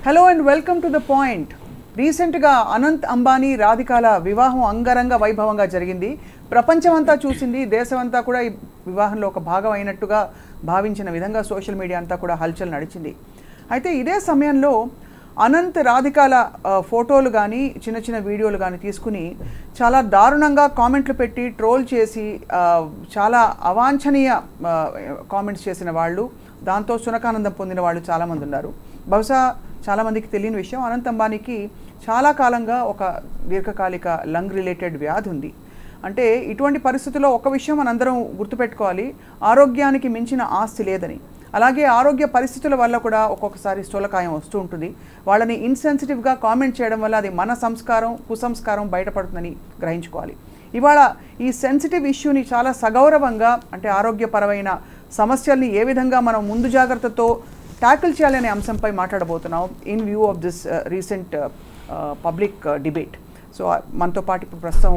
Hello and welcome to the point. రీసెంట్గా అనంత్ అంబానీ రాధికాల వివాహం అంగరంగ వైభవంగా జరిగింది. ప్రపంచమంతా చూసింది, దేశమంతా కూడా ఈ వివాహంలో ఒక భాగం అయినట్టుగా భావించిన విధంగా సోషల్ మీడియా అంతా కూడా హల్చల్ నడిచింది. అయితే ఇదే సమయంలో అనంత్ రాధికాల ఫోటోలు కానీ చిన్న చిన్న వీడియోలు కానీ తీసుకుని చాలా దారుణంగా కామెంట్లు పెట్టి ట్రోల్ చేసి చాలా అవాంఛనీయ కామెంట్స్ చేసిన వాళ్ళు, దాంతో సునకానందం పొందిన వాళ్ళు చాలామంది ఉన్నారు. బహుశా చాలామందికి తెలియని విషయం, అనంత్ అంబానీకి చాలా కాలంగా ఒక దీర్ఘకాలిక లంగ్ రిలేటెడ్ వ్యాధి ఉంది. అంటే ఇటువంటి పరిస్థితుల్లో ఒక విషయం మనందరం గుర్తుపెట్టుకోవాలి, ఆరోగ్యానికి మించిన ఆస్తి లేదని. అలాగే ఆరోగ్య పరిస్థితుల వల్ల కూడా ఒక్కొక్కసారి స్థూలకాయం వస్తూ ఉంటుంది. వాళ్ళని ఇన్సెన్సిటివ్గా కామెంట్ చేయడం వల్ల అది మన సంస్కారం, కుసంస్కారం బయటపడుతుందని గ్రహించుకోవాలి. ఇవాళ ఈ సెన్సిటివ్ ఇష్యూని చాలా సగౌరవంగా, అంటే ఆరోగ్యపరమైన సమస్యల్ని ఏ విధంగా మనం ముందు జాగ్రత్తతో ట్యాకిల్ చేయాలనే అంశంపై మాట్లాడబోతున్నాం in view of this recent public debate. So మనతో పాటు ఇప్పుడు ప్రస్తుతం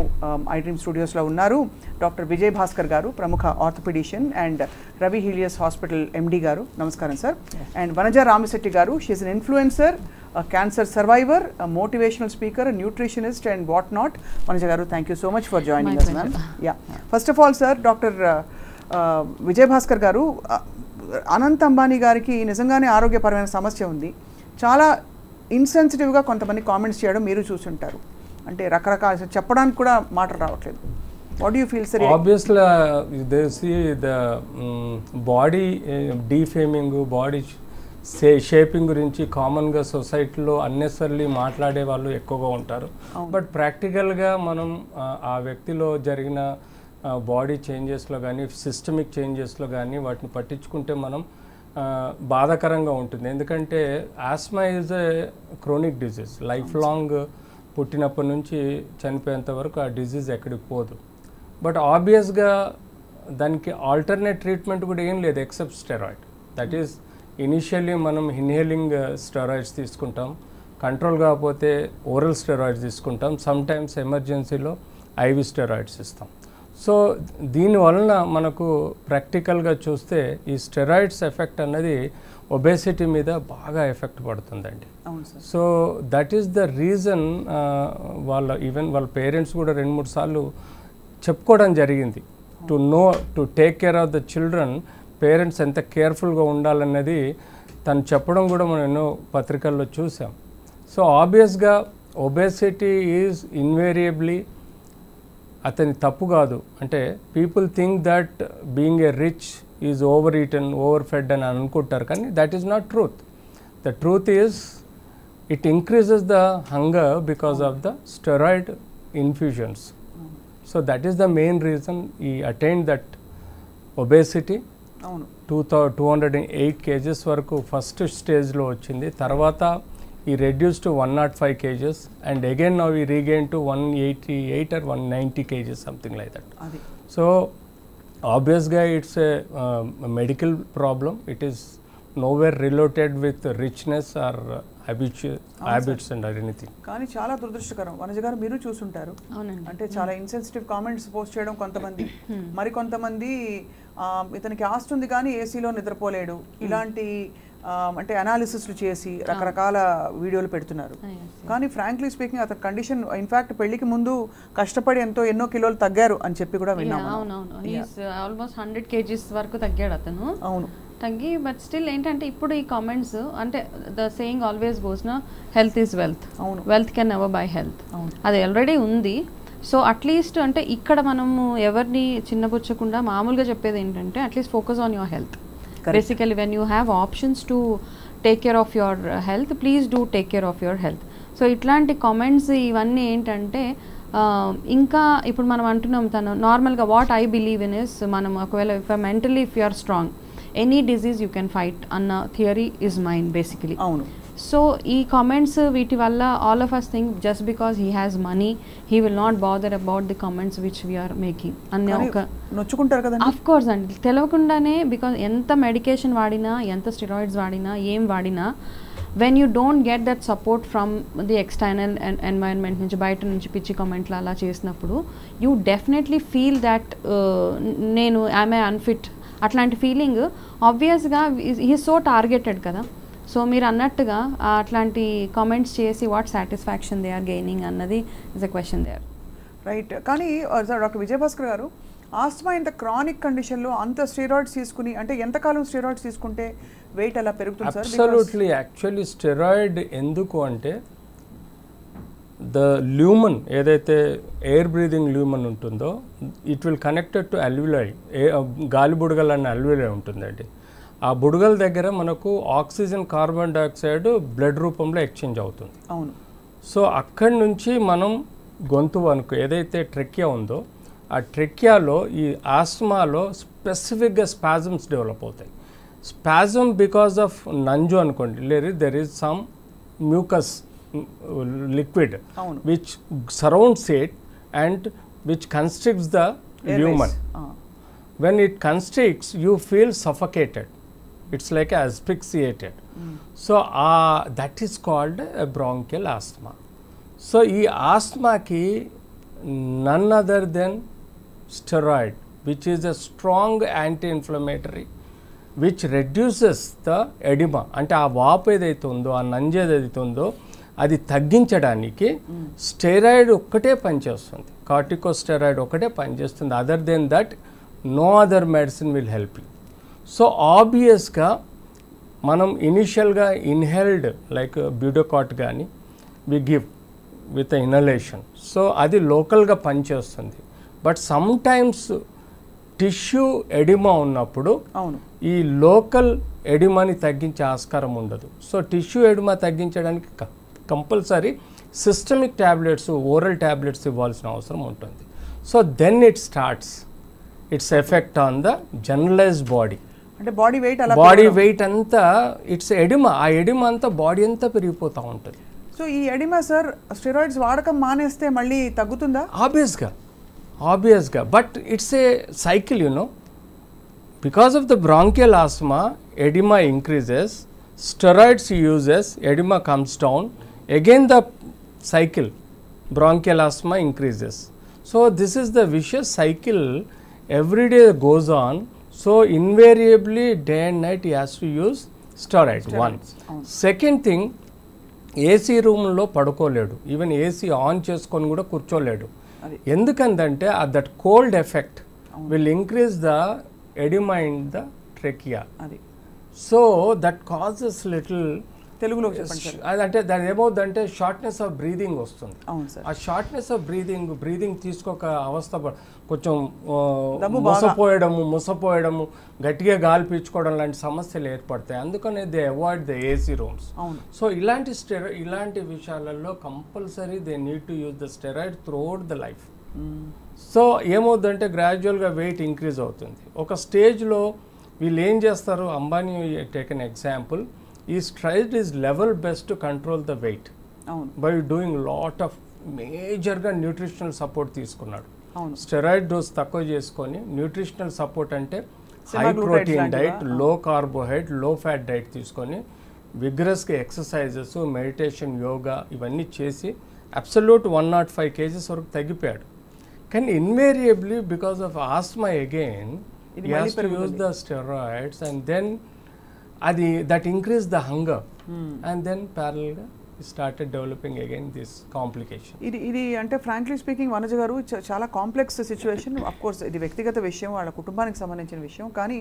ఐ డ్రీమ్ స్టూడియోస్లో ఉన్నారు డాక్టర్ విజయ్ భాస్కర్ గారు, ప్రముఖ orthopedician, and Ravi Helius hospital MD garu. నమస్కారం sir. And Vanaja Ramasetti garu, she's an influencer, cancer survivor, motivational speaker, nutritionist and what not. Vanaja garu, thank you so much for joining us, ma'am. Yeah, first of all sir, doctor Vijay Bhaskar garu, Anant Ambani గారికి నిజంగానే ఆరోగ్యపరమైన సమస్య ఉంది. చాలా ఇన్సెన్సిటివ్గా కొంతమంది comments చేయడం మీరు చూసుంటారు. అంటే రకరకాల చెప్పడానికి కూడా మాటలు రావట్లేదు. What you feel sir? Obviously they see the body defaming, body shaping గురించి కామన్గా సొసైటీలో అన్నెసర్లీ మాట్లాడే వాళ్ళు ఎక్కువగా ఉంటారు. బట్ ప్రాక్టికల్గా మనం ఆ వ్యక్తిలో జరిగిన బాడీ చేంజెస్లో కానీ సిస్టమిక్ చేంజెస్లో కానీ వాటిని పట్టించుకుంటే మనం బాధాకరంగా ఉంటుంది. ఎందుకంటే asthma is a chronic disease, life long, పుట్టినప్పటి నుంచి చనిపోయేంత వరకు ఆ డిజీజ్ ఎక్కడికి పోదు. బట్ ఆబ్వియస్గా దానికి ఆల్టర్నేట్ ట్రీట్మెంట్ కూడా ఏం లేదు except steroid. That is initially మనం ఇన్హేలింగ్ స్టెరాయిడ్స్ తీసుకుంటాం, కంట్రోల్ కాకపోతే ఓరల్ స్టెరాయిడ్స్ తీసుకుంటాం, సమ్టైమ్స్ ఎమర్జెన్సీలో ఐవి స్టెరాయిడ్స్ ఇస్తాం. సో దీనివలన మనకు ప్రాక్టికల్గా చూస్తే ఈ స్టెరాయిడ్స్ ఎఫెక్ట్ అన్నది ఒబేసిటీ మీద బాగా ఎఫెక్ట్ పడుతుందండి. So that is the reason even వాళ్ళ పేరెంట్స్ కూడా 2-3 సార్లు చెప్పుకోవడం జరిగింది. To take care of the children, parents ఎంత కేర్ఫుల్గా ఉండాలన్నది తను చెప్పడం కూడా మనం ఎన్నో పత్రికల్లో చూసాం. సో ఆబ్వియస్గా ఒబేసిటీ ఈజ్ ఇన్వేరియబ్లీ అతని తప్పు కాదు. అంటే people think that being a rich is over eaten, over fed అని అనుకుంటారు, కానీ that is not truth. The truth is it increases the hunger because of the steroid infusions. So that is the main reason he attain that obesity. 208 kgs వరకు first స్టేజ్లో వచ్చింది. తర్వాత he reduce to 105 kgs and again now we regain to 188 or 190 kgs, something like that. So obviously it's a medical problem. It is nowhere related with richness or habits and anything. కానీ చాలా దురదృష్టకరం. వనజ గారు, మీరు చూసుంటారు, అంటే చాలా insensitive comments post చేయడం కొంతమంది, మరి కొంతమంది ఇతనికి ఆస్తి ఉంది కానీ ఏసీలో నిద్రపోలేడు, ఇలాంటి అంటే అనాలిసిస్లు చేసి రకరకాల వీడియోలు పెడుతున్నారు. కానీ ఫ్రాంక్లీ స్పీకింగ్ అతని కండిషన్, ఇన్ఫాక్ట్ పెళ్లికి ముందు కష్టపడి ఎన్నో కిలోలు తగ్గారు అని చెప్పి కూడా విన్నాము. ఆల్మోస్ట్ 100 kgs వరకు తగ్గాడు అతను. అవును, తగ్గి బట్ స్టిల్ ఏంటంటే ఇప్పుడు ఈ కామెంట్స్, అంటే ద సేయింగ్ ఆల్వేస్ గోస్ నా, health is wealth, wealth can never by health. అది ఆల్రెడీ ఉంది. సో అట్లీస్ట్ అంటే ఇక్కడ మనము ఎవరిని చిన్నపుచ్చకుండా మామూలుగా చెప్పేది ఏంటంటే at least focus on your health. Basically when you have options to take care of your health, please do take care of your health. So ఇట్లాంటి కామెంట్స్ ఇవన్నీ ఏంటంటే ఇంకా ఇప్పుడు మనం అంటున్నాం, తను నార్మల్గా what I believe in is, మనం ఒకవేళ mentally if you are strong, any disease you can fight అన్న థియరీ ఇస్ మైన్ బేసికలీ. అవును. సో ఈ కామెంట్స్ వీటి వల్ల all of us think just because he has money he will not bother about the comments which we are making అనే ఒక నొచ్చుకుంటారు కదా. Of course అండి, తెలియకుండానే, బికాస్ ఎంత మెడికేషన్ వాడినా, ఎంత స్టెరాయిడ్స్ వాడినా, ఏం వాడినా, when you don't get that support from the external environment నుంచి, బయట నుంచి పిచ్చి కామెంట్లు అలా చేసినప్పుడు యూ డెఫినెట్లీ ఫీల్ దట్ నేను ఐఎమ్ ఏ అన్ఫిట్, అట్లాంటి ఫీలింగ్ ఆబ్వియస్గా హీ సో టార్గెటెడ్ కదా. సో మీరు అన్నట్టుగా అట్లాంటి కామెంట్స్ చేసి what satisfaction they are gaining అన్నది is a question they are. Right. కానీ డాక్టర్ విజయభాస్కర్ గారు, ఆస్మా ఇంత క్రానిక్ కండిషన్లో అంత స్టెరాయిడ్స్ తీసుకుని అంటే ఎంతకాలం స్టెరాయిడ్స్ తీసుకుంటే వెయిట్ అలా పెరుగుతుంది సార్? అబ్సల్యూట్లీ. యాక్చువల్లీ స్టెరాయిడ్ ఎందుకు అంటే ద ల్యూమన్ ఏదైతే ఎయిర్ బ్రీదింగ్ ల్యూమన్ ఉంటుందో ఇట్ విల్ కనెక్టెడ్ టు అల్విలై, గాలి బుడగలు అన్న అల్విలై ఉంటుందండి. ఆ బుడగల దగ్గర మనకు ఆక్సిజన్, కార్బన్ డైఆక్సైడ్ బ్లడ్ రూపంలో ఎక్స్చేంజ్ అవుతుంది. అవును. సో అక్కడి నుంచి మనం గొంతు వరకు ఏదైతే ట్రెక్యా ఉందో ఆ ట్రెక్యాలో ఈ ఆస్మాలో స్పెసిఫిక్గా స్పాజమ్స్ డెవలప్ అవుతాయి. స్పాజమ్ బికాస్ ఆఫ్ నంజు అనుకోండి, లేదు there is some mucus liquid which surrounds it and which constricts the lumen. When it constricts, you feel suffocated. It's like asphyxiated. So that is called a bronchial asthma. So ee asthma ki none other than steroid, which is a strong anti-inflammatory, which reduces the edema. అంటే ఆ వాపు ఏదైతే ఉందో, ఆ నంజు ఏదైతే ఉందో అది తగ్గించడానికి స్టెరాయిడ్ ఒక్కటే పనిచేస్తుంది, కార్టికోస్టెరాయిడ్ ఒకటే పనిచేస్తుంది. Other then that no other medicine will help you. So ఆబ్వియస్గా మనం ఇనిషియల్గా ఇన్హెల్డ్ లైక్ బ్యూడోకాట్ కానీ we give with inhalation. So అది లోకల్గా పనిచేస్తుంది. But sometimes tissue edema ఉన్నప్పుడు ఈ లోకల్ ఎడిమాని తగ్గించే ఆస్కారం ఉండదు. సో టిష్యూ ఎడిమా తగ్గించడానికి compulsory systemic tablets, oral tablets ఇవ్వాల్సిన అవసరం ఉంటుంది. So then it starts its effect on the generalized body. అంటే బాడీ వెయిట్ అంతా ఇట్స్ ఎడిమా, ఆ ఎడిమా అంతా బాడీ అంతా పెరిగిపోతూ ఉంటుంది. సో ఈ ఎడిమా సార్ స్టెరాయిడ్స్ వాడకం మానేస్తే మళ్ళీ తగ్గుతుందా? ఆబ్వియస్గా but it's a cycle, you know. Because of the bronchial asthma edema increases, steroids uses, edema comes down, again the cycle, bronchial asthma increases. So this is the vicious cycle, every day goes on. So invariably day and night he has to use steroid. One. Second thing, AC రూమ్లో పడుకోలేడు, even AC on చేసుకొని కూడా కూర్చోలేడు. ఎందుకంటే that cold effect will increase the oedema in the trachea. So that causes little, తెలుగులో అంటే దాని ఏమవుతుందంటే shortness of breathing వస్తుంది. ఆ షార్ట్నెస్ ఆఫ్ బ్రీదింగ్ తీసుకోక అవస్థ, కొంచెం ముసపోయడము, గట్టిగా గాలి పీల్చుకోవడం లాంటి సమస్యలు ఏర్పడతాయి. అందుకనే they avoid the AC rooms. So ఇలాంటి విషయాలలో compulsory they need to use the steroid throughout the life. So ఏమవుతుందంటే గ్రాడ్యువల్గా వెయిట్ ఇంక్రీజ్ అవుతుంది. ఒక స్టేజ్లో వీళ్ళు ఏం చేస్తారు, అంబానీ టేక్ ఎన్ ఎగ్జాంపుల్, ఈ steroid is level best to control the weight by doing lot of మేజర్గా న్యూట్రిషనల్ సపోర్ట్ తీసుకున్నాడు. స్టెరాయిడ్ డోస్ తక్కువ చేసుకొని న్యూట్రిషనల్ సపోర్ట్ అంటే హై ప్రోటీన్ డైట్, లో కార్బోహైడ్రేట్, లో ఫ్యాట్ డైట్ తీసుకొని విగ్రస్గా ఎక్సర్సైజెస్, మెడిటేషన్, యోగా ఇవన్నీ చేసి అబ్సల్యూట్ 105 kgs వరకు తగ్గిపోయాడు. కానీ invariably because of asthma again he has to use the steroids and then that increase the hunger and then parallel he started developing again this complication. ఇది అంటే frankly speaking Vanaja గారు చాలా complex situation. Of course ఇది వ్యక్తిగత విషయం, వాళ్ళ కుటుంబానికి సంబంధించిన విషయం. కానీ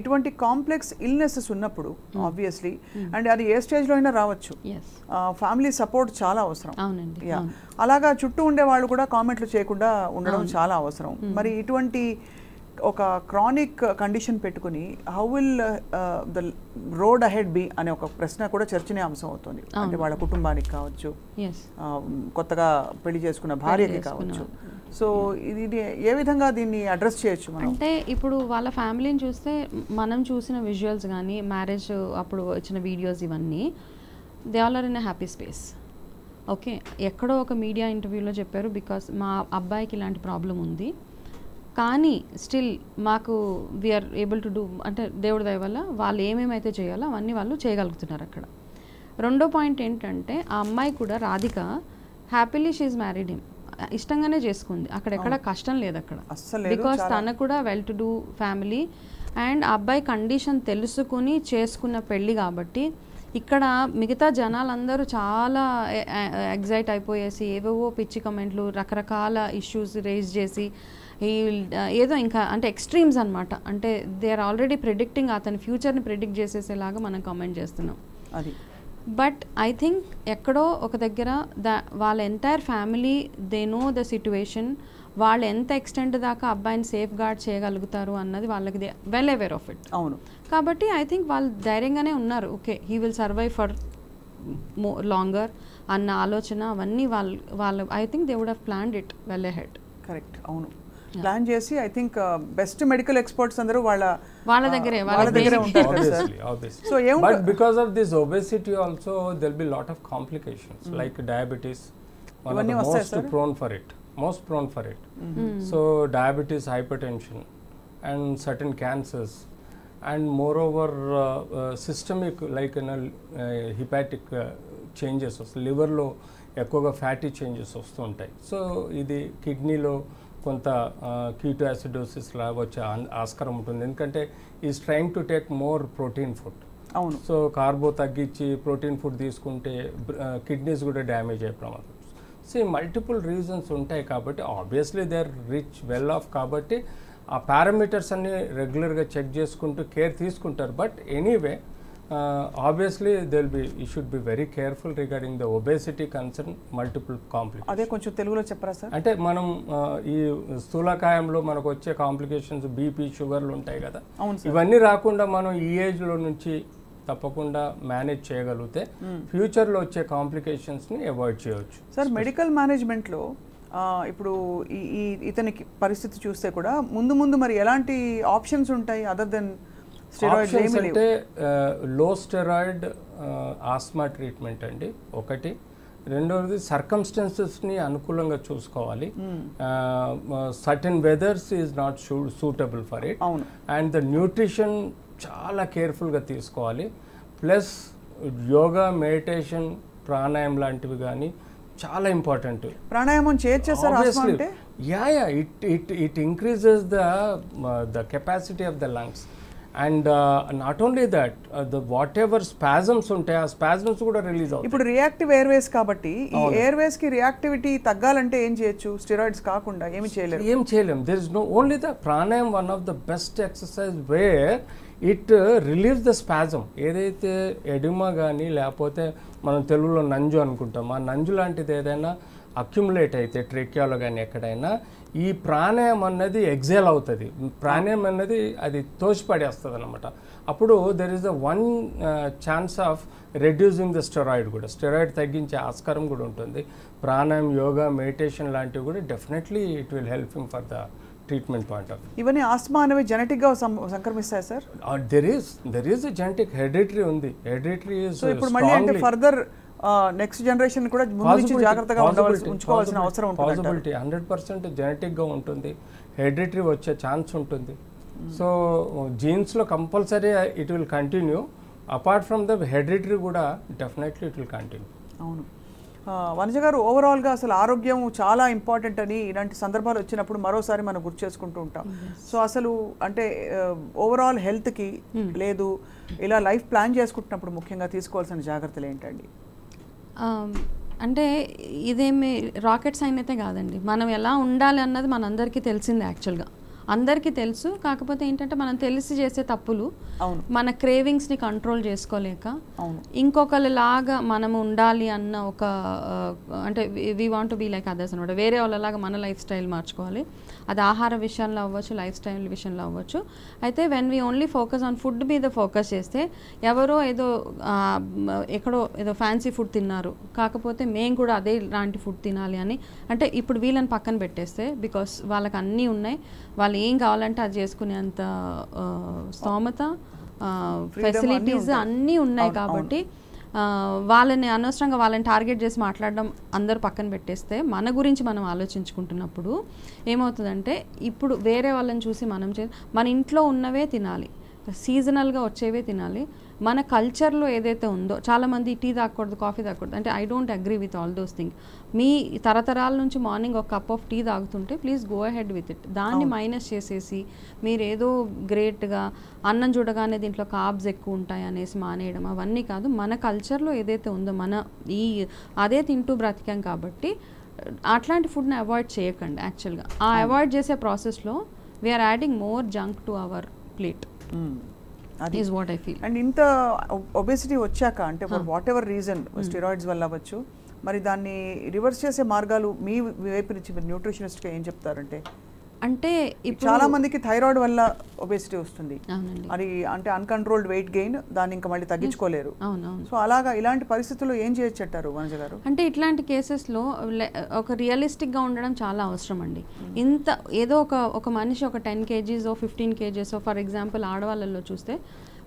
ఇటువంటి కాంప్లెక్స్ ఇల్నెసెస్ ఉన్నప్పుడు ఆబ్వియస్లీ అండ్ అది ఏ స్టేజ్లో అయినా రావచ్చు, ఫ్యామిలీ సపోర్ట్ చాలా అవసరం. అలాగా చుట్టూ ఉండే వాళ్ళు కూడా కామెంట్లు చేయకుండా ఉండడం చాలా అవసరం. మరి ఇటువంటి ఒక క్రానిక్ కండిషన్ పెట్టుకుని how will the road ahead be అనే ఒక ప్రశ్న కూడా చర్చనీయాంశం అవుతుంది. అంటే వాళ్ళ కుటుంబానికి కావచ్చు, కొత్తగా పెళ్లి చేసుకున్న భార్యకి కావచ్చు. సో ఇది ఏ విధంగా దీన్ని అడ్రస్ చేయొచ్చు మనం? అంటే ఇప్పుడు వాళ్ళ ఫ్యామిలీని చూస్తే మనం చూసిన విజువల్స్ కానీ మ్యారేజ్ అప్పుడు వచ్చిన వీడియోస్ ఇవన్నీ they all are in a happy space. Okay, ఎక్కడో ఒక మీడియా ఇంటర్వ్యూలో చెప్పారు బికాస్ మా అబ్బాయికి ఇలాంటి ప్రాబ్లం ఉంది, కానీ స్టిల్ మాకు వీఆర్ ఏబుల్ టు డూ, అంటే దేవుడి దయ వల్ల వాళ్ళు ఏమేమైతే చేయాలో అవన్నీ వాళ్ళు చేయగలుగుతున్నారు అక్కడ. రెండో పాయింట్ ఏంటంటే ఆ అమ్మాయి కూడా Radhika happily she married him, ఇష్టంగానే చేసుకుంది, అక్కడ ఎక్కడ కష్టం లేదు అక్కడ. బికాస్ తన కూడా well to do family and ఆ అబ్బాయి కండిషన్ తెలుసుకుని చేసుకున్న పెళ్ళి కాబట్టి ఇక్కడ మిగతా జనాలందరూ చాలా ఎగ్జైట్ అయిపోయేసి ఏవేవో పిచ్చి కమెంట్లు రకరకాల ఇష్యూస్ రేజ్ చేసి ఏదో ఇంకా అంటే ఎక్స్ట్రీమ్స్ అనమాట. అంటే దే ఆర్ ఆల్రెడీ ప్రిడిక్టింగ్ అతని ఫ్యూచర్ని ప్రిడిక్ట్ చేసేసేలాగా మనం కామెంట్ చేస్తున్నాం. అది బట్ ఐ థింక్ ఎక్కడో ఒక దగ్గర వాళ్ళ entire family they know the situation, వాళ్ళు ఎంత ఎక్స్టెంట్ దాకా అబ్బాయిని సేఫ్ గార్డ్ చేయగలుగుతారు అన్నది వాళ్ళకి వెల్ అవేర్ ఆఫ్ ఇట్. అవును. కాబట్టి ఐ థింక్ వాళ్ళు ధైర్యంగానే ఉన్నారు. Okay, he will survive for longer అన్న ఆలోచన అవన్నీ వాళ్ళు I think they would have planned it well ahead. Correct. అవును, ప్లాన్ చేసి I think best medical experts అందరూ వాళ్ళ దగ్గరే ఉంటారు కదా sir. So but because of this obesity also there be lot of complications like diabetes, most prone for it. So diabetes, hypertension and certain cancers, and moreover systemic like hepatic changes, liver lo ekkuva fatty changes vastuntayi. So idi kidney lo కొంత ketoacidosis లా వచ్చే ఆస్కారం ఉంటుంది, ఎందుకంటే is trying to take more protein food. అవును. So carbo తగ్గించి protein food తీసుకుంటే kidneys కూడా డ్యామేజ్ అయ్యే ప్రమాదం. సో మల్టిపుల్ రీజన్స్ ఉంటాయి కాబట్టి obviously they are rich well off కాబట్టి ఆ పారామీటర్స్ అన్ని రెగ్యులర్గా చెక్ చేసుకుంటూ కేర్ తీసుకుంటారు. But anyway obviously you should be very careful regarding the obesity concern multiple complications. అదే కొంచెం తెలుగులో చెప్పరా సార్? అంటే మనం ఈ స్థూలకాయంలో మనకు వచ్చే కాంప్లికేషన్స్ బీపీ, షుగర్లు ఉంటాయి కదా, ఇవన్నీ రాకుండా మనం ఈ ఏజ్లో నుంచి తప్పకుండా మేనేజ్ చేయగలిగితే ఫ్యూచర్లో వచ్చే కాంప్లికేషన్స్ని అవాయిడ్ చేయవచ్చు. సార్ మెడికల్ మేనేజ్మెంట్లో ఇప్పుడు ఇతనికి పరిస్థితి చూస్తే కూడా ముందు మరి ఎలాంటి ఆప్షన్స్ ఉంటాయి అదర్ దెన్ స్టెరాయిడ్స్? అంటే లో స్టెరాయిడ్ ఆస్మా ట్రీట్మెంట్ అండి ఒకటి. రెండవది సర్కమ్స్టెన్సెస్ని అనుకూలంగా చూసుకోవాలి. Certain weathers is not suitable for it. And the nutrition చాలా కేర్ఫుల్గా తీసుకోవాలి. ప్లస్ యోగా, మెడిటేషన్, ప్రాణాయామం లాంటివి కానీ చాలా ఇంపార్టెంట్. ప్రాణాయామం చేయొచ్చా sir? It increases the capacity of the lungs and not only that what ever spasms ఉంటాయి ఆ స్పాజమ్స్ కూడా రిలీజ్ అవుతాయి. ఇప్పుడు రియాక్టివ్ ఎయిర్వేస్ కాబట్టి ఈ ఎయిర్వేస్ కి రియాక్టివిటీ తగ్గాలంటే ఏం చేయొచ్చు? స్టెరాయిడ్స్ కాకుండా ఏం చేయలేం. There is no only the pranayama one of the best exercise where it relieves the spasm. ఏదైతే ఎడిమా కానీ లేకపోతే మనం తెలుగులో నంజు అనుకుంటాం, ఆ నంజు లాంటిది ఏదైనా అక్యుములేట్ అయితే ట్రేకియాలో కానీ ఎక్కడైనా ఈ ప్రాణాయామం అన్నది ఎగ్జేల్ అవుతుంది. ప్రాణాయామం అన్నది అది తోసిపడేస్తుంది అనమాట. అప్పుడు there is the one chance of reducing the steroid కూడా, స్టెరాయిడ్ తగ్గించే ఆస్కారం కూడా ఉంటుంది. ప్రాణాయామం, యోగా, మెడిటేషన్ లాంటివి కూడా definitely it will helping for the treatment point of. ఇవన్నీ ఆస్మా అనేవి జెనెటిక్గా సంక్రమిస్తాయి sir? There is genetic hereditary ఉంది. హెరిడిటరీ ఇస్ సో ఇప్పుడు మళ్ళీ అంటే ఫర్దర్ నెక్స్ట్ జనరేషన్ కూడా ముందు నుంచి జాగ్రత్తగా ఉంచుకోవాల్సిన అవసరం ఉంటుంది. పాసిబిలిటీ 100% జెనెటిక్గా ఉంటుంది, హెరిడిటరీ వచ్చే ఛాన్స్ ఉంటుంది. సో జీన్స్లో compulsory it will continue. Apart from the hereditary కూడా డెఫినెట్లీ ఇట్ విల్ కంటిన్యూ. అవును. వనజ గారు, ఓవరాల్గా అసలు ఆరోగ్యం చాలా ఇంపార్టెంట్ అని ఇలాంటి సందర్భాలు వచ్చినప్పుడు మరోసారి మనం గుర్తు చేసుకుంటూ ఉంటాం. సో అసలు అంటే ఓవరాల్ హెల్త్కి లేదు ఇలా లైఫ్ ప్లాన్ చేసుకుంటున్నప్పుడు ముఖ్యంగా తీసుకోవాల్సిన జాగ్రత్తలు ఏంటండి? అంటే ఇదేమి రాకెట్ సైన్ అయితే కాదండి. మనం ఎలా ఉండాలి అన్నది మనందరికీ తెలిసిందే. యాక్చువల్గా అందరికీ తెలుసు. కాకపోతే ఏంటంటే మనం తెలిసి చేసే తప్పులు, మన క్రేవింగ్స్ని కంట్రోల్ చేసుకోలేక ఇంకొకరిలాగా మనం ఉండాలి అన్న ఒక అంటే we want to be like others అనమాట. వేరే వాళ్ళలాగా మన లైఫ్ స్టైల్ మార్చుకోవాలి. అది ఆహార విషయంలో అవ్వచ్చు, లైఫ్ స్టైల్ విషయంలో అవ్వచ్చు. అయితే when we only focus on food మీద ఫోకస్ చేస్తే ఎవరో ఏదో ఎక్కడో ఏదో ఫ్యాన్సీ ఫుడ్ తిన్నారు, కాకపోతే మేము కూడా అదే లాంటి ఫుడ్ తినాలి అని అంటే ఇప్పుడు వీళ్ళని పక్కన పెట్టేస్తే, బికాస్ వాళ్ళకి అన్నీ ఉన్నాయి, వాళ్ళు ఏం కావాలంటే అది చేసుకునేంత స్తోమత, ఫెసిలిటీస్ అన్నీ ఉన్నాయి. కాబట్టి వాళ్ళని అనవసరంగా వాళ్ళని టార్గెట్ చేసి మాట్లాడడం అందరూ పక్కన పెట్టేస్తే మన గురించి మనం ఆలోచించుకుంటున్నప్పుడు ఏమవుతుందంటే ఇప్పుడు వేరే వాళ్ళని చూసి మన ఇంట్లో ఉన్నవే తినాలి. సీజనల్గా వచ్చేవే తినాలి. మన కల్చర్లో ఏదైతే ఉందో, చాలామంది టీ తాగకూడదు, కాఫీ తాగకూడదు అంటే I don't agree with all those thing. మీ తరతరాల నుంచి మార్నింగ్ ఒక కప్ ఆఫ్ టీ తాగుతుంటే please go ahead with it. దాన్ని మైనస్ చేసేసి మీరు ఏదో గ్రేట్గా అన్నం చూడగానే దీంట్లో కార్బ్స్ ఎక్కువ ఉంటాయి అనేసి మానేయడం అవన్నీ కాదు. మన కల్చర్లో ఏదైతే ఉందో మన అదే తింటూ బ్రతికాం కాబట్టి అట్లాంటి ఫుడ్ని అవాయిడ్ చేయకండి. యాక్చువల్గా ఆ అవాయిడ్ చేసే ప్రాసెస్లో we're adding more junk to our plate. అది is what I feel. And ఇంత ఒబేసిటీ వచ్చాక అంటే for whatever reason steroids వల్ల అవ్వచ్చు, మరి దాన్ని రివర్స్ చేసే మార్గాలు మీ వైపు నుంచి మీరు న్యూట్రిషనిస్ట్గా ఏం చెప్తారంటే? అంటే చాలా మందికి థైరాయిడ్ వల్ల ఒబేసిటీ వస్తుంది, అది అంటే అన్కంట్రోల్డ్ వెయిట్ గెయిన్, దాన్ని ఇంకా మళ్ళీ తగ్గించుకోలేరు. సో అలాగా ఇలాంటి పరిస్థితుల్లో ఏం చేయొచ్చు అంటారు వనజ గారు? అంటే ఇట్లాంటి కేసెస్లో ఒక రియలిస్టిక్గా ఉండడం చాలా అవసరం అండి. ఇంత ఏదో ఒక మనిషి ఒక 10 kgs 15 kgs ఫర్ ఎగ్జాంపుల్ ఆడవాళ్ళల్లో చూస్తే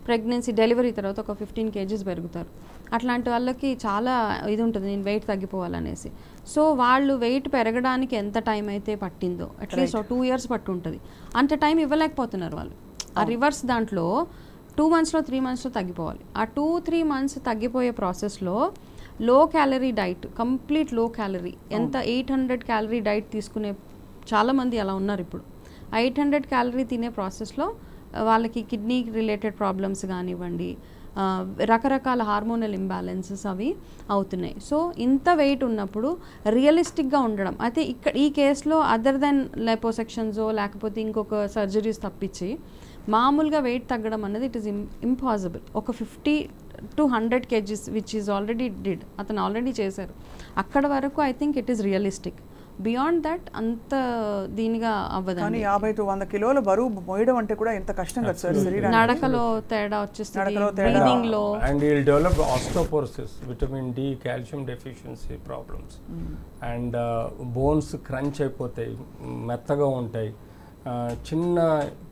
ప్రెగ్నెన్సీ డెలివరీ తర్వాత ఒక 15 kgs పెరుగుతారు. అట్లాంటి వాళ్ళకి చాలా ఇది ఉంటుంది, నేను వెయిట్ తగ్గిపోవాలనేసి. సో వాళ్ళు వెయిట్ పెరగడానికి ఎంత టైం అయితే పట్టిందో అట్లీస్ట్ 2 years పట్టు ఉంటుంది, అంత టైం ఇవ్వలేకపోతున్నారు వాళ్ళు. ఆ రివర్స్ దాంట్లో 2 monthsలో 3 monthsలో తగ్గిపోవాలి. ఆ 2-3 months తగ్గిపోయే ప్రాసెస్లో low calorie diet, complete low calorie, ఎంత 800 calorie డైట్ తీసుకునే చాలామంది అలా ఉన్నారు ఇప్పుడు. 800 calorie తినే ప్రాసెస్లో వాళ్ళకి కిడ్నీ రిలేటెడ్ ప్రాబ్లమ్స్ కానివ్వండి, రకరకాల హార్మోనల్ ఇంబ్యాలెన్సెస్ అవి అవుతున్నాయి. సో ఇంత వెయిట్ ఉన్నప్పుడు రియలిస్టిక్గా ఉండడం, అయితే ఇక్కడ ఈ కేసులో అదర్ దెన్ లైపోసెక్షన్సో లేకపోతే ఇంకొక సర్జరీస్ తప్పించి మామూలుగా వెయిట్ తగ్గడం అనేది ఇట్ ఈస్ ఇంపాసిబుల్. ఒక 50 to 100 kgs which is already did, అతను ఆల్రెడీ చేశారు. అక్కడ వరకు I think it is realistic. Beyond that అంత దీనిగా అవ్వదు. 50 to 100 కిలోల బరువు మోయడం అంటే కూడా ఎంత కష్టం కదా సార్. నడకలో తేడా వచ్చేస్తుంది, బ్రీదింగ్ లో, and he will develop osteoporosis, vitamin D, calcium deficiency problems, and bones crunch అయిపోతాయి, మెత్తగా ఉంటాయి. చిన్న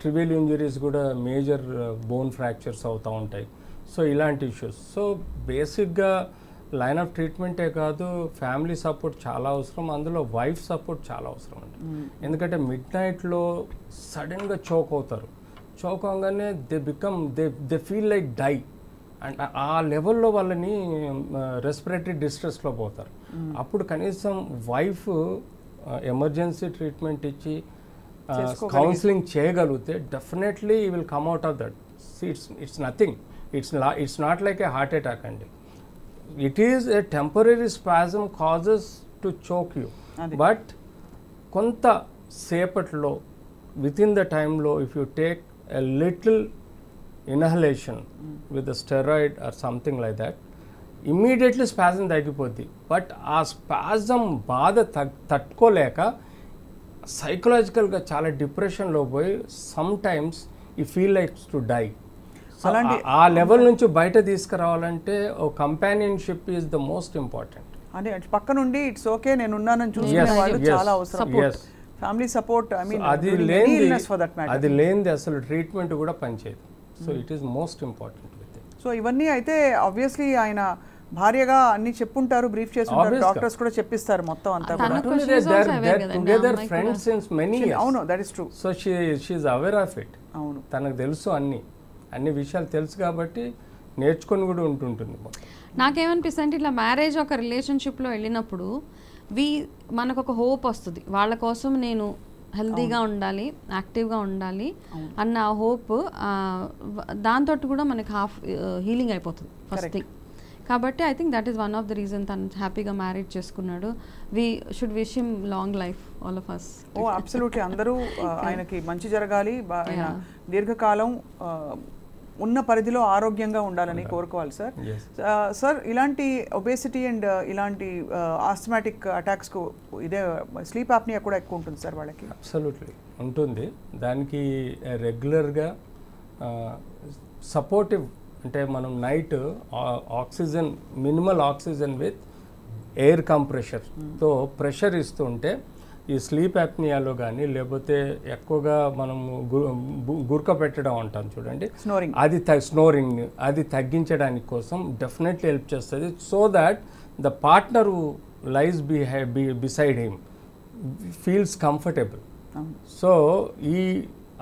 ట్రివియల్ ఇంజరీస్ కూడా మేజర్ బోన్ ఫ్రాక్చర్స్ అవుతూ ఉంటాయి. సో ఇలాంటి ఇష్యూస్. సో బేసిక్గా లైన్ ఆఫ్ ట్రీట్మెంటే కాదు, ఫ్యామిలీ సపోర్ట్ చాలా అవసరం, అందులో వైఫ్ సపోర్ట్ చాలా అవసరం అండి. ఎందుకంటే మిడ్ నైట్లో సడన్గా చోక్ అవుతారు, చోక్ అవగానే they feel like die, and ఆ లెవెల్లో వాళ్ళని రెస్పిరేటరీ డిస్ట్రెస్లో పోతారు. అప్పుడు కనీసం వైఫ్ ఎమర్జెన్సీ ట్రీట్మెంట్ ఇచ్చి కౌన్సిలింగ్ చేయగలిగితే definitely you will come out of that. It's nothing, it's not like a heart attack అండి. It is a temporary spasm causes to choke you, but కొంత సేపట్లో within the time లో if you take a little inhalation with a steroid or something like that, immediately spasm తగ్గిపోద్ది. But ఆ spasm బాధ తట్టుకోలేక సైకలాజికల్గా చాలా డిప్రెషన్లో పోయి sometimes you feel like to die. ఆ లెవెల్ నుంచి బయట తీసుకురావాలంటే ఓ కంపానియన్షిప్ ఈజ్ ద మోస్ట్ ఇంపార్టెంట్. అంటే పక్క నుండి ఇట్స్ ఓకే నేను ఉన్నానని చూసుకునే వాళ్ళు చాలా అవసరం. ఫ్యామిలీ సపోర్ట్, ఐ మీన్ అది లేనిది అసలు ట్రీట్మెంట్ కూడా పనిచేయదు. So it is most important. So ఇవన్నీ అయితే ఆబ్వియస్లీ ఆయన భార్యగా అన్ని చెప్పుంటారు, బ్రీఫ్ చేస్తుంటారు, డాక్టర్స్ కూడా చెప్పిస్తారు మొత్తం అంతా కూడా. Together friends since many years. అవును, that is true. So she is aware of it. అవును, తనకు తెలుసు, అన్ని విషయాలు తెలుసు కాబట్టి నేర్చుకొని కూడా ఉంటుంటుంది. నాకేమనిపిస్తుంది అంటే ఇట్లా మ్యారేజ్ ఒక రిలేషన్షిప్లో వెళ్ళినప్పుడు మనకు ఒక హోప్ వస్తుంది, వాళ్ళ కోసం నేను హెల్తీగా ఉండాలి, యాక్టివ్గా ఉండాలి అన్న హోప్, దాంతో కూడా మనకి హాఫ్ హీలింగ్ అయిపోతుంది ఫస్ట్ థింగ్. కాబట్టి I think that is one of the reason తను హ్యాపీగా మ్యారేజ్ చేసుకున్నాడు. We should wish him long life, all of us. Oh absolutely, అందరూ ఆయనకి మంచి జరగాలి, ఆయన దీర్ఘకాలం ఉన్న పరిధిలో ఆరోగ్యంగా ఉండాలని కోరుకోవాలి సార్. సార్, ఇలాంటి ఒబేసిటీ అండ్ ఇలాంటి ఆస్థమాటిక్ అటాక్స్కు ఇదే స్లీప్ ఆప్నియా కూడా ఎక్కువ ఉంటుంది సార్ వాళ్ళకి? అబ్సల్యూట్లీ ఉంటుంది. దానికి రెగ్యులర్గా సపోర్టివ్, అంటే మనం night oxygen, minimal oxygen with air కంప్రెషర్తో ప్రెషర్ ఇస్తుంటే ఈ స్లీప్ యాప్నియాలో కానీ లేకపోతే ఎక్కువగా మనం గురక పెట్టడం అంటాం చూడండి, అది స్నోరింగ్, అది తగ్గించడానికి కోసం డెఫినెట్లీ హెల్ప్ చేస్తుంది. So that the partner who lies beside him feels comfortable. So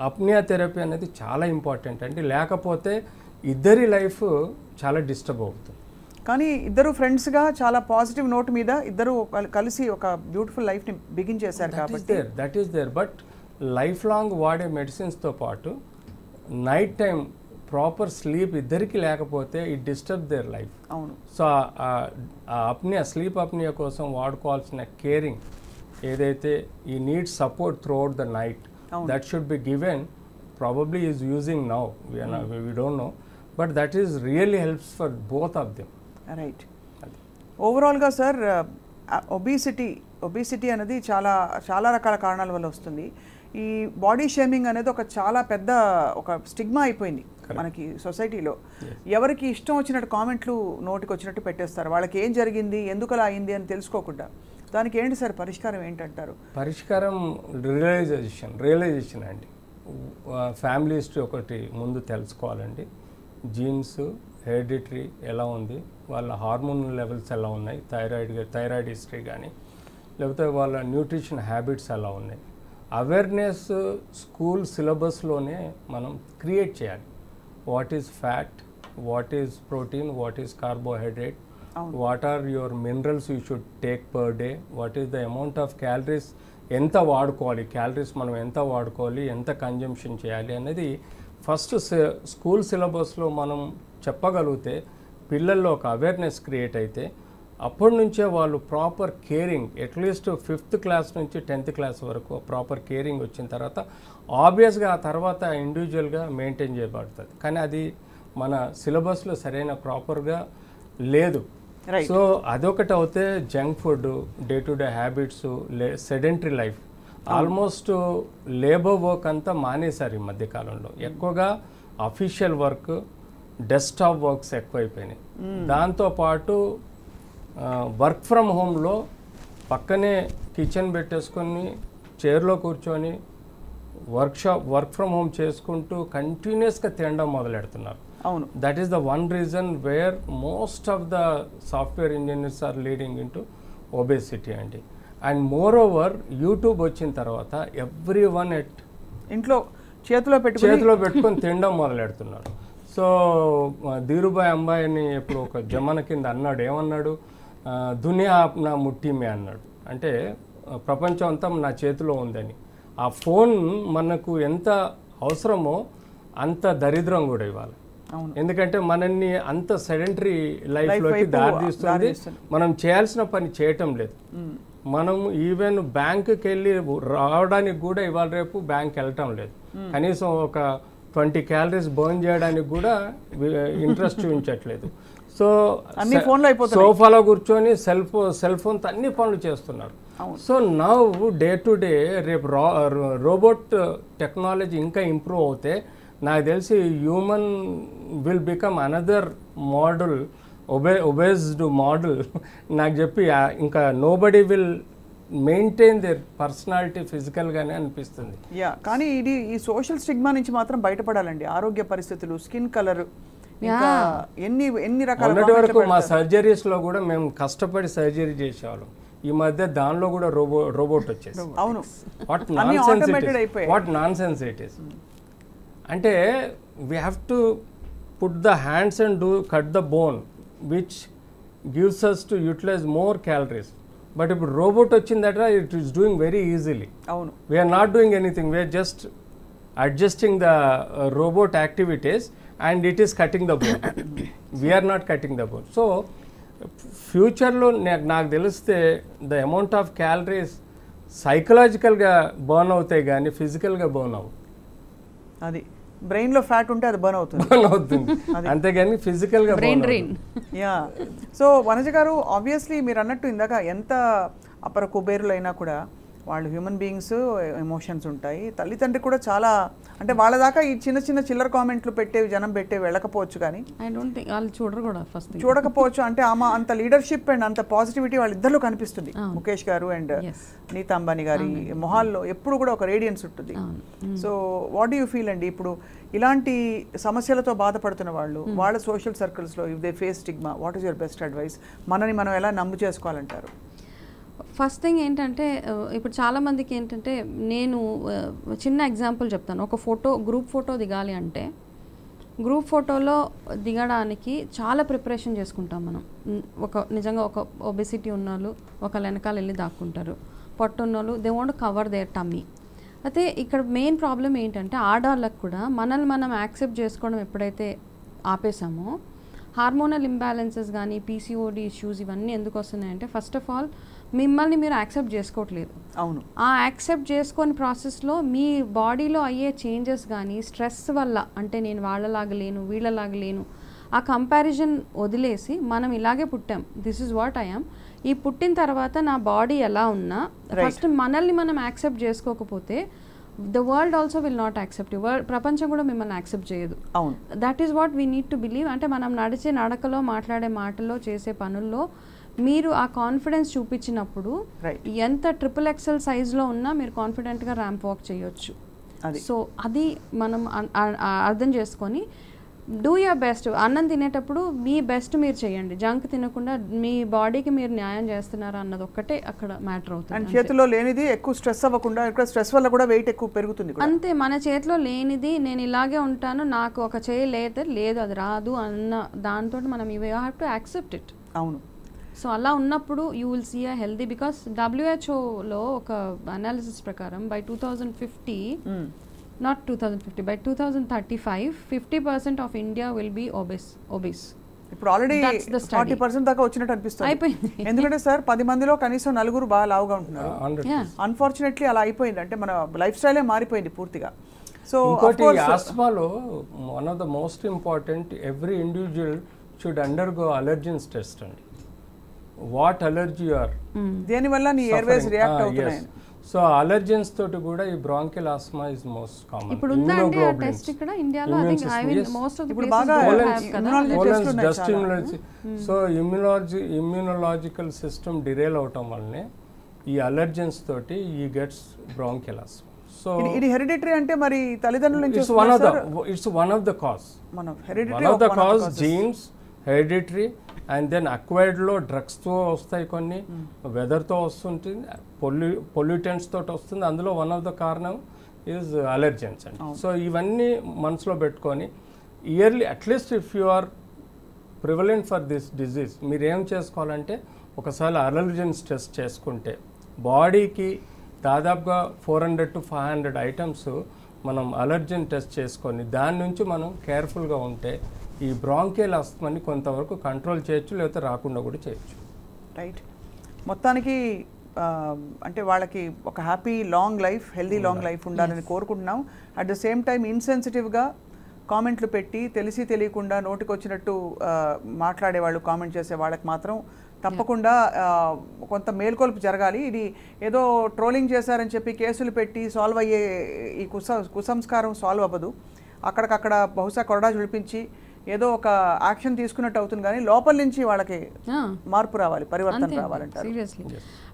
apnea therapy అనేది చాలా ఇంపార్టెంట్ అండి, లేకపోతే ఇద్దరి లైఫ్ చాలా డిస్టర్బ్ అవుతుంది. కానీ ఇద్దరు ఫ్రెండ్స్గా చాలా పాజిటివ్ నోట్ మీద ఇద్దరు కలిసి ఒక బ్యూటిఫుల్ లైఫ్ని బిగిన్ చేశారు కాబట్టి that is there. But life long వాడే మెడిసిన్స్తో పాటు నైట్ టైం ప్రాపర్ స్లీప్ ఇద్దరికి లేకపోతే ఇట్ డిస్టర్బ్ దేర్ లైఫ్. అవును. సో అప్నియా, స్లీప్ అప్నియా కోసం వాడుకోవాల్సిన కేరింగ్ ఏదైతే ఈ need support throughout the night, that should be given. Probably is using now, we don't know, but that is really helps for both of them. Right. ఓవరాల్గా sir, obesity అనేది చాలా రకాల కారణాల వల్ల వస్తుంది. ఈ బాడీ షేమింగ్ అనేది ఒక చాలా పెద్ద ఒక స్టిగ్మా అయిపోయింది మనకి సొసైటీలో. ఎవరికి ఇష్టం వచ్చినట్టు కామెంట్లు నోటికి వచ్చినట్టు పెట్టేస్తారు, వాళ్ళకి ఏం జరిగింది, ఎందుకు అలా అయింది అని తెలుసుకోకుండా. దానికి ఏంటి సార్ పరిష్కారం ఏంటంటారు? పరిష్కారం రియలైజేషన్ అండి. ఫ్యామిలీ హిస్టరీ ఒకటి ముందు తెలుసుకోవాలండి. జీన్స్, హెరిడిటరీ ఎలా ఉంది, వాళ్ళ హార్మోనల్ లెవెల్స్ ఎలా ఉన్నాయి, థైరాయిడ్ హిస్టరీ కానీ, లేకపోతే వాళ్ళ న్యూట్రిషన్ హ్యాబిట్స్ ఎలా ఉన్నాయి. అవేర్నెస్ స్కూల్ సిలబస్లోనే మనం క్రియేట్ చేయాలి. What is fat, what is protein, what is carbohydrate, what are your minerals you should take per day, what is the amount of calories, ఎంత వాడుకోవాలి, calories మనం ఎంత వాడుకోవాలి, ఎంత కన్జంప్షన్ చేయాలి అనేది ఫస్ట్ స్కూల్ సిలబస్లో మనం చెప్పగలిగితే, పిల్లల్లో ఒక అవేర్నెస్ క్రియేట్ అయితే అప్పటి నుంచే వాళ్ళు proper caring, at least 5th class నుంచి 10th క్లాస్ వరకు ప్రాపర్ కేరింగ్ వచ్చిన తర్వాత ఆబ్వియస్గా ఆ తర్వాత ఇండివిజువల్గా మెయింటైన్ చేయబడుతుంది. కానీ అది మన సిలబస్లో సరైన ప్రాపర్గా లేదు. సో అదొకటి అవుతే junk food, day to day habits, sedentary life, almost labour work అంతా మానేశారు ఈ మధ్యకాలంలో. ఎక్కువగా అఫీషియల్ వర్క్, డెస్క్టాప్ వర్క్స్ ఎక్కువైపోయినాయి. దాంతోపాటు వర్క్ ఫ్రమ్ హోమ్లో పక్కనే కిచెన్ పెట్టేసుకొని చైర్లో కూర్చొని వర్క్ ఫ్రమ్ హోమ్ చేసుకుంటూ కంటిన్యూస్గా తినడం మొదలెడుతున్నారు. అవును. That is the one reason where most of the software engineers are leading in to obesity అండి. అండ్ మోర్ ఓవర్ యూట్యూబ్ వచ్చిన తర్వాత ఎవ్రీ వన్ ఇంట్లో చేతిలో పెట్టుకొని తినడం మొదలెడుతున్నారు. సో ధీరుభాయ్ అంబానీ ఇప్పుడు ఒక జమాన కింద అన్నాడు, ఏమన్నాడు, దునియా నా ముట్టిమే అన్నాడు. అంటే ప్రపంచం అంతా నా చేతిలో ఉందని. ఆ ఫోన్ మనకు ఎంత అవసరమో అంత దరిద్రం కూడా ఇవ్వాలి. ఎందుకంటే మనల్ని అంత సెడెంటరీ లైఫ్లోకి దారితీస్తుంది. మనం చేయాల్సిన పని చేయటం లేదు. మనం ఈవెన్ బ్యాంకుకి వెళ్ళి రావడానికి కూడా ఇవాళ రేపు బ్యాంక్ వెళ్ళటం లేదు. కనీసం ఒక 20 క్యాలరీస్ బర్న్ చేయడానికి కూడా ఇంట్రెస్ట్ చూపించట్లేదు. సో అన్ని ఫోన్లో అయిపోతుంది. సోఫాలో కూర్చొని సెల్ ఫోన్తో అన్ని పనులు చేస్తున్నారు. So now day to day రేపు రోబోట్ టెక్నాలజీ ఇంకా ఇంప్రూవ్ అవుతే నాకు తెలిసి human will become another model, obesed model. నాకు చెప్పి ఇంకా nobody will maintain their personality ఫిజికల్గానే అనిపిస్తుంది. కానీ ఇది ఈ సోషల్ స్టిగ్మా నుంచి మాత్రం బయటపడాలండి. ఆరోగ్య పరిస్థితులు, స్కిన్ కలర్, ఎన్ని రకాల. మొన్నటి వరకు మా సర్జరీస్లో కూడా మేము కష్టపడి సర్జరీ చేసేవాళ్ళం. ఈ మధ్య దానిలో కూడా రోబోట్ వచ్చేసి. అవును. What nonsense it is. అంటే we have to put the hands and cut the bone which gives us to utilize more calories. But ఇప్పుడు రోబోట్ వచ్చిందట, it is doing very easily. అవును. We're not doing anything, we're just adjusting the robot activities and it is cutting the bone. We're not cutting the bone. So ఫ్యూచర్లో నాకు తెలిస్తే the amount of calories సైకలాజికల్గా burn అవుతాయి కానీ ఫిజికల్గా burn అవ్వవు. అది బ్రెయిన్లో ఫ్యాట్ ఉంటే అది బర్న్ అవుతుంది, అంతేగాని ఫిజికల్గా బ్రెయిన్ డ్రైన్. సో వనజ గారు, ఆబ్వియస్లీ మీరు అన్నట్టు ఇందాక ఎంత అపర కుబేరులైనా కూడా వాళ్ళు హ్యూమన్ బీయింగ్స్, ఎమోషన్స్ ఉంటాయి. తల్లిదండ్రి కూడా చాలా, అంటే వాళ్ళ దాకా ఈ చిన్న చిల్లర కామెంట్లు పెట్టేవి, జనం పెట్టేవి వెళ్ళకపోవచ్చు, కానీ ఐ డోంట్ థింక్ వాళ్ళు చూడరు కూడా, ఫస్ట్ చూడకపోవచ్చు. అంటే అంత లీడర్షిప్ అండ్ అంత పాజిటివిటీ వాళ్ళిద్దరిలో కనిపిస్తుంది. ముఖేష్ గారు అండ్ నీతా అంబానీ గారి మొహాల్లో ఎప్పుడు కూడా ఒక రేడియన్స్ ఉంటుంది. So what do you feel అండి, ఇప్పుడు ఇలాంటి సమస్యలతో బాధపడుతున్న వాళ్ళు, వాళ్ళ సోషల్ సర్కిల్స్లో if they face stigma, what is your best advice? మనని మనం ఎలా నమ్ము చేసుకోవాలంటారు? ఫస్ట్ థింగ్ ఏంటంటే ఇప్పుడు చాలామందికి ఏంటంటే నేను చిన్న ఎగ్జాంపుల్ చెప్తాను. ఒక గ్రూప్ ఫోటో దిగాలి అంటే గ్రూప్ ఫోటోలో దిగడానికి చాలా ప్రిపరేషన్ చేసుకుంటాం మనం. నిజంగా ఒక ఒబెసిటీ ఉన్నోళ్ళు ఒకళ్ళ వెనకాల వెళ్ళి దాక్కుంటారు, పొట్ట ఉన్నోళ్ళు they want cover their tummy. అయితే ఇక్కడ మెయిన్ ప్రాబ్లం ఏంటంటే ఆడవాళ్ళకు కూడా మనల్ని మనం యాక్సెప్ట్ చేసుకోవడం ఎప్పుడైతే ఆపేసామో హార్మోనల్ ఇంబ్యాలెన్సెస్ కానీ పీసీఓడి ఇష్యూస్ ఇవన్నీ ఎందుకు వస్తున్నాయంటే ఫస్ట్ ఆఫ్ ఆల్ మిమ్మల్ని మీరు యాక్సెప్ట్ చేసుకోవట్లేదు. అవును, ఆ యాక్సెప్ట్ చేసుకొని ప్రాసెస్లో మీ బాడీలో అయ్యే చేంజెస్ కానీ స్ట్రెస్ వల్ల, అంటే నేను వాళ్ళలాగా లేను వీళ్ళలాగా లేను ఆ కంపారిజన్ వదిలేసి మనం ఇలాగే పుట్టాం, this is what I am, ఈ పుట్టిన తర్వాత నా బాడీ ఎలా ఉన్నా ఫస్ట్ మనల్ని మనం యాక్సెప్ట్ చేసుకోకపోతే the world also will not accept you. ప్రపంచం కూడా మిమ్మల్ని యాక్సెప్ట్ చేయదు. అవును, that is what we need to believe. అంటే మనం నడిచే నడకలో మాట్లాడే మాటల్లో చేసే పనుల్లో మీరు ఆ కాన్ఫిడెన్స్ చూపించినప్పుడు ఎంత ట్రిపుల్ ఎక్సెల్ సైజ్లో ఉన్నా మీరు కాన్ఫిడెంట్గా ర్యాంప్ వాక్ చేయొచ్చు. సో అది మనం అర్థం చేసుకొని డూ యువర్ బెస్ట్. అన్నం తినేటప్పుడు మీ బెస్ట్ మీరు చేయండి, జంక్ తినకుండా మీ బాడీకి మీరు న్యాయం చేస్తున్నారా అన్నది ఒక్కటే అక్కడ మ్యాటర్ అవుతుంది. అండ్ చేతిలో లేనిది ఎక్కువ స్ట్రెస్ అవ్వకుండా, ఇక్కడ స్ట్రెస్ వల్ల కూడా వెయిట్ ఎక్కువ పెరుగుతుంది. అంతే, మన చేతిలో లేనిది నేను ఇలాగే ఉంటాను, నాకు ఒక చేయి లేదు అది రాదు అన్న దాంతో మనం you have to accept it. అవును. సో అలా ఉన్నప్పుడు you will see a healthy, because డబ్ల్యూహెచ్ఓలో ఒక అనాలిసిస్ ప్రకారం by 2050 not 2050 by 2035 50% of India will be obese. ఇప్పుడు ఆల్రెడీ 40% దాకా వచ్చినట్టు అనిపిస్తుంది. అయిపోయింది. ఎందుకంటే సార్ 10 మందిలో కనీసం 9 బాగా లావుగా ఉంటున్నారు. అన్ఫార్చునేట్లీ అలా అయిపోయింది, అంటే మన లైఫ్ స్టైలే మారిపోయింది పూర్తిగా. సో ఇంకోటి ఆస్మాలో one of the most important, every individual should undergo allergens test అండి. వాట్ అలర్జీ ఆర్, దేనివల్ల నీ ఎయిర్వేస్ రియాక్ట్ అవుతున్నాయి. సో అలర్జెన్స్ తోటి కూడా ఈ bronchial asthma is most common. ఇప్పుడు ఉందండి ఆ టెస్ట్ ఇక్కడ ఇండియాలో. I think I mean most of the ఇప్పుడు బాగా just immunology. So immunological system derail అవటం వల్లనే ఈ అలర్జెన్స్ తోటి ఈ గెట్స్ బ్రాంకియల్ ఆస్మా. సో ఇది హెరిడిటరీ అంటే మరి తల్లిదండ్రుల నుంచి it's one of the cause. Hereditary one of the cause genes, hereditary, and then అక్వైర్డ్లో డ్రగ్స్తో వస్తాయి, కొన్ని వెదర్తో వస్తుంటుంది, పొల్యూటెంట్స్ తోటి వస్తుంది. అందులో వన్ ఆఫ్ ద కారణం ఈజ్ అలర్జెన్స్ అండి. సో ఇవన్నీ మనసులో పెట్టుకొని yearly at least if you are prevalent for this disease మీరు ఏం చేసుకోవాలంటే ఒకసారి అలర్జెన్స్ టెస్ట్ చేసుకుంటే బాడీకి దాదాపుగా 400 to 500 ఐటమ్స్ మనం అలర్జెన్ టెస్ట్ చేసుకొని దాని నుంచి మనం కేర్ఫుల్గా ఉంటే ఈ బ్రాంకియల్ ఆస్మాని కొంతవరకు కంట్రోల్ చేయొచ్చు, లేకపోతే రాకుండా కూడా చేయొచ్చు. రైట్. మొత్తానికి అంటే వాళ్ళకి ఒక happy long life, healthy long life ఉండాలని కోరుకుంటున్నాం. అట్ ద సేమ్ టైం ఇన్సెన్సిటివ్గా కామెంట్లు పెట్టి తెలిసి తెలియకుండా నోటికి వచ్చినట్టు మాట్లాడేవాళ్ళు, కామెంట్ చేసే వాళ్ళకి మాత్రం తప్పకుండా కొంత మేల్కొల్పు జరగాలి. ఇది ఏదో ట్రోలింగ్ చేశారని చెప్పి కేసులు పెట్టి సాల్వ్ అయ్యే ఈ కుసంస్కారం సాల్వ్ అవ్వదు. అక్కడికక్కడ బహుశా కొరడా జుడిపించి ఏదో ఒక యాక్షన్ తీసుకున్నట్టు అవుతుంది, కానీ లోపల నుంచి వాళ్ళకి మార్పు రావాలి, పరివర్తన రావాలంటారు. సీరియస్లీ.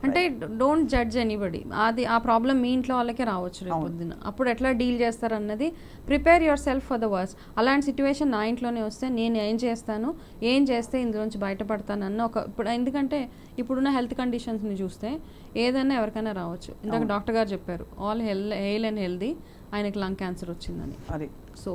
అంటే డోంట్ జడ్జ్ ఎనీబడి. అది ఆ ప్రాబ్లం మీ ఇంట్లో వాళ్ళకే రావచ్చు రేపు పొద్దున. అప్పుడు ఎట్లా డీల్ చేస్తారన్నది prepare yourself for the worst. అలాంటి సిచ్యువేషన్ నా ఇంట్లోనే వస్తే నేను ఏం చేస్తాను, ఏం చేస్తే ఇందులోంచి బయటపడతాను అన్న ఒక ఇప్పుడు, ఎందుకంటే ఇప్పుడున్న హెల్త్ కండిషన్స్ని చూస్తే ఏదైనా ఎవరికైనా రావచ్చు. ఇందాక డాక్టర్ గారు చెప్పారు ఆల్ హెయిల్ అండ్ హెల్దీ, ఆయనకి లంగ్ క్యాన్సర్ వచ్చిందని. అది సో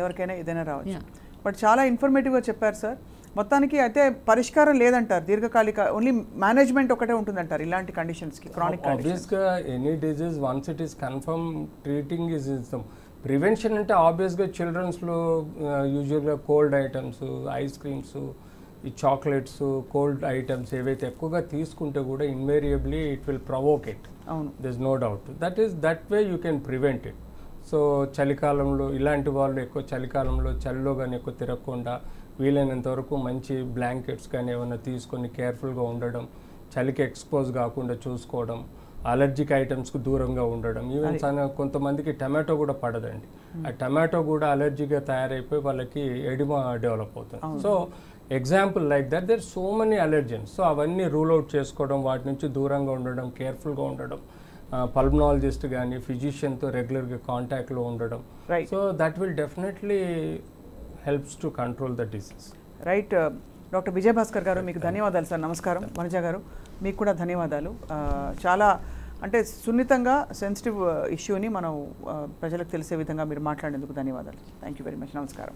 ఎవరికైనా ఏదైనా రావచ్చు. బట్ చాలా ఇన్ఫర్మేటివ్గా చెప్పారు సార్. మొత్తానికి అయితే పరిష్కారం లేదంటారు, దీర్ఘకాలిక ఓన్లీ మేనేజ్మెంట్ ఒకటే ఉంటుందంటారు ఇలాంటి కండిషన్స్కి, క్రానిక్ కండిషన్స్. ఆబ్వియస్గా any disease once it is confirm treating is prevention. అంటే ఆబ్వియస్గా చిల్డ్రన్స్లో యూజువల్గా కోల్డ్ ఐటమ్స్, ఐస్ క్రీమ్స్, ఈ చాక్లెట్స్, కోల్డ్ ఐటమ్స్ ఏవైతే ఎక్కువగా తీసుకుంటే కూడా invariably it will provoke it. అవును, this no doubt. That way you can prevent it. So చలికాలంలో ఇలాంటి వాళ్ళు ఎక్కువ చలికాలంలో చలిలో కానీ ఎక్కువ తిరగకుండా వీలైనంత వరకు మంచి బ్లాంకెట్స్ కానీ ఏమైనా తీసుకొని కేర్ఫుల్గా ఉండడం, చలికి ఎక్స్పోజ్ కాకుండా చూసుకోవడం, అలర్జిక్ ఐటమ్స్కి దూరంగా ఉండడం. ఈవెన్ కొంతమందికి టమాటో కూడా పడదండి, ఆ టమాటో కూడా అలర్జీగా తయారైపోయి వాళ్ళకి ఎడిమా డెవలప్ అవుతుంది. So example like that there so many allergens. So అవన్నీ రూల్ అవుట్ చేసుకోవడం, వాటి నుంచి దూరంగా ఉండడం, కేర్ఫుల్గా ఉండడం, పల్మనాలజిస్ట్ కానీ ఫిజిషియన్తో రెగ్యులర్గా కాంటాక్ట్లో ఉండడం. So that will definitely helps to control the disease. Right. Doctor Vijayabhaskar గారు మీకు ధన్యవాదాలు సార్. నమస్కారం. వనజ గారు మీకు కూడా ధన్యవాదాలు. చాలా అంటే సున్నితంగా సెన్సిటివ్ ఇష్యూని మనం ప్రజలకు తెలిసే విధంగా మీరు మాట్లాడేందుకు ధన్యవాదాలు. Thank you very much. నమస్కారం.